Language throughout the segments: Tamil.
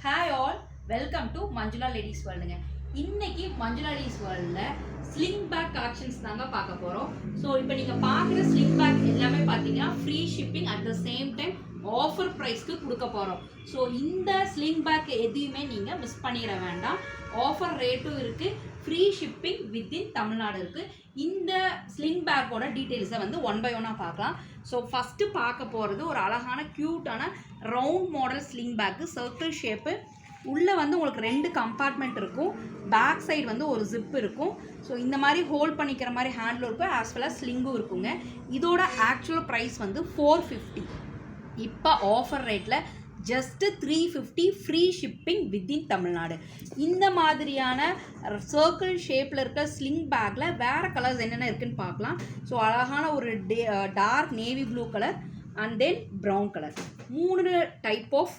Hi all, welcome to Manjula Ladies World. இன்னைக்கு மஞ்சுளா லேடிஸ் வேர்ல்ட்ல ஸ்லிங் பேக் கலெக்ஷன்ஸ் தாங்க பார்க்க போறோம். ஸோ இப்போ நீங்க பார்க்குற ஸ்லிங் பேக் எல்லாமே பார்த்தீங்கன்னா free shipping at the same time offer ப்ரைஸ்க்கு கொடுக்க போறோம். ஸோ இந்த ஸ்லிங் பேக் எதையுமே நீங்க மிஸ் பண்ணிட வேண்டாம். ஆஃபர் ரேட்டும் இருக்கு, ஃப்ரீ ஷிப்பிங் வித்தின் தமிழ்நாடு இருக்கு. இந்த ஸ்லிங் பேக்கோட டீட்டெயில்ஸை வந்து ஒன் பை ஒன்னாக பார்க்கலாம். ஸோ ஃபஸ்ட்டு பார்க்க போகிறது ஒரு அழகான க்யூட்டான round model sling bag, circle shape. உள்ளே வந்து உங்களுக்கு 2 கம்பார்ட்மெண்ட் இருக்கும், பேக் சைடு வந்து ஒரு ஜிப் இருக்கும். ஸோ இந்த மாதிரி ஹோல்ட் பண்ணிக்கிற மாதிரி ஹேண்டில் இருக்கும், ஆஸ் வெல் அஸ் ஸ்லிங்கும் இருக்குங்க. இதோட ஆக்சுவல் ப்ரைஸ் வந்து 450. இப்போ ஆஃபர் ரேட்டில் just 350 free shipping within Tamil Nadu. இந்த மாதிரியான சர்க்கிள் ஷேப்பில் இருக்க ஸ்லிங் பேக்கில் வேறு கலர்ஸ் என்னென்ன இருக்குதுன்னு பார்க்கலாம். ஸோ அழகான ஒரு dark navy blue colour and then brown colour, 3 type of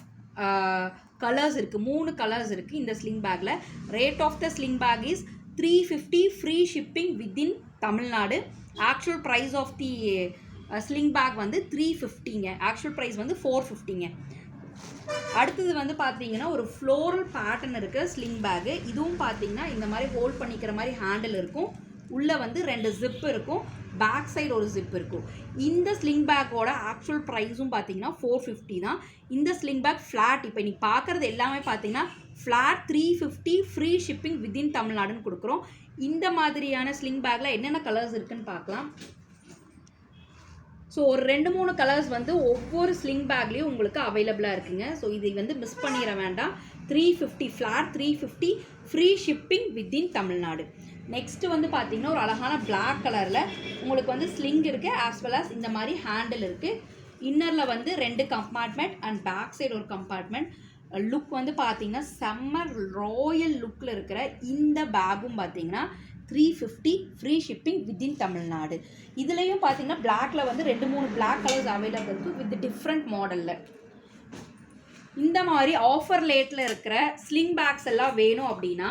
colours இருக்குது, 3 கலர்ஸ் இருக்குது இந்த ஸ்லிங் பேக்கில். Rate of the sling bag is 350 free shipping within Tamil Nadu. Actual price of the sling bag வந்து 350ங்க, ஆக்சுவல் ப்ரைஸ் வந்து 450ங்க. அடுத்தது வந்து பார்த்தீங்கன்னா ஒரு ஃப்ளோரல் பேட்டர்ன் இருக்க ஸ்லிங் பேக்கு. இதுவும் பார்த்தீங்கன்னா இந்த மாதிரி ஹோல்ட் பண்ணிக்கிற மாதிரி ஹேண்டில் இருக்கும், உள்ளே வந்து 2 ஜிப் இருக்கும், பேக் சைடு ஒரு ஜிப் இருக்கும். இந்த ஸ்லிங் பேக்கோட ஆக்சுவல் ப்ரைஸும் பார்த்தீங்கன்னா 450 தான். இந்த ஸ்லிங் பேக் ஃப்ளாட், இப்போ நீ பார்க்குறது எல்லாமே பார்த்தீங்கன்னா ஃப்ளாட் 350 ஃப்ரீ ஷிப்பிங் வித்தின் தமிழ்நாடுன்னு கொடுக்குறோம். இந்த மாதிரியான ஸ்லிங் பேக்கில் என்னென்ன கலர்ஸ் இருக்குதுன்னு பார்க்கலாம். ஸோ ஒரு 2-3 கலர்ஸ் வந்து ஒவ்வொரு ஸ்லிங் பேக்லேயும் உங்களுக்கு அவைலபிளாக இருக்குங்க. ஸோ இதை வந்து மிஸ் பண்ணிட வேண்டாம். 350 flat, 350 free shipping within Tamil Nadu. Next வந்து பார்த்தீங்கன்னா ஒரு அழகான பிளாக் கலரில் உங்களுக்கு வந்து ஸ்லிங் இருக்குது, ஆஸ் வெல் அஸ் இந்த மாதிரி ஹேண்டில் இருக்குது. இன்னரில் வந்து 2 கம்பார்ட்மெண்ட் அண்ட் பேக் சைடு ஒரு கம்பார்ட்மெண்ட். லுக் வந்து பார்த்தீங்கன்னா செம்ம ராயல் லுக்கில் இருக்கிற இந்த பேக்கும் பார்த்தீங்கன்னா 350 ஃப்ரீ ஷிப்பிங் வித்தின் தமிழ்நாடு. இதுலேயும் பார்த்தீங்கன்னா பிளாக்ல வந்து 2-3 பிளாக் கலர்ஸ் அவைலபிள் இருக்குது வித் டிஃப்ரெண்ட் மாடலில். இந்த மாதிரி ஆஃபர் ரேட்டில் இருக்கிற ஸ்லிங் பேக்ஸ் எல்லாம் வேணும் அப்படின்னா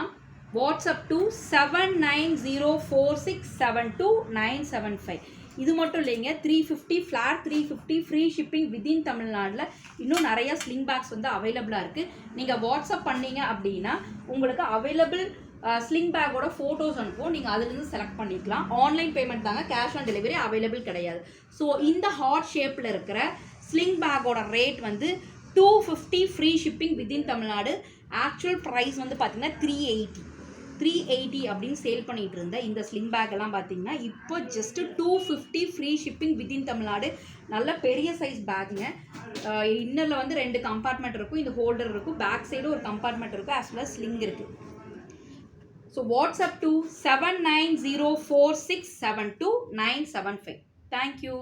வாட்ஸ்அப் டு 7904672975. இது மட்டும் இல்லைங்க, 350 ஃப்ளாட், 350 ஃப்ரீ ஷிப்பிங் வித்தின் தமிழ்நாட்டில் இன்னும் நிறைய ஸ்லிங் பேக்ஸ் வந்து அவைலபிளாக இருக்குது. நீங்கள் வாட்ஸ்அப் பண்ணீங்க அப்படின்னா உங்களுக்கு அவைலபிள் ஸ்லிங் பேக்கோட ஃபோட்டோஸ் அனுப்பும், நீங்கள் அதுலேருந்து செலக்ட் பண்ணிக்கலாம். ஆன்லைன் பேமெண்ட் தாங்க, கேஷ் ஆன் டெலிவரி அவைலபிள் கிடையாது. ஸோ இந்த ஹார்ட் ஷேப்பில் இருக்கிற ஸ்லிங் பேக்கோட ரேட் வந்து 250 free shipping within Tamil Nadu. Actual price வந்து பார்த்தீங்கன்னா 380 அப்படின்னு சேல் பண்ணிகிட்டு இருந்த இந்த ஸ்லிங் பேக் எல்லாம் பார்த்தீங்கன்னா இப்போ just 250 free shipping within Tamil Nadu. நல்ல பெரிய சைஸ் பேக்குங்க. இன்னரில் வந்து 2 கம்பார்ட்மெண்ட் இருக்கும், இந்த ஹோல்டர் இருக்கும், பேக் சைடு ஒரு கம்பார்ட்மெண்ட் இருக்கும், ஆஸ் வெல் ஸ்லிங் இருக்குது. So WhatsApp to 7904672975. தேங்க்யூ.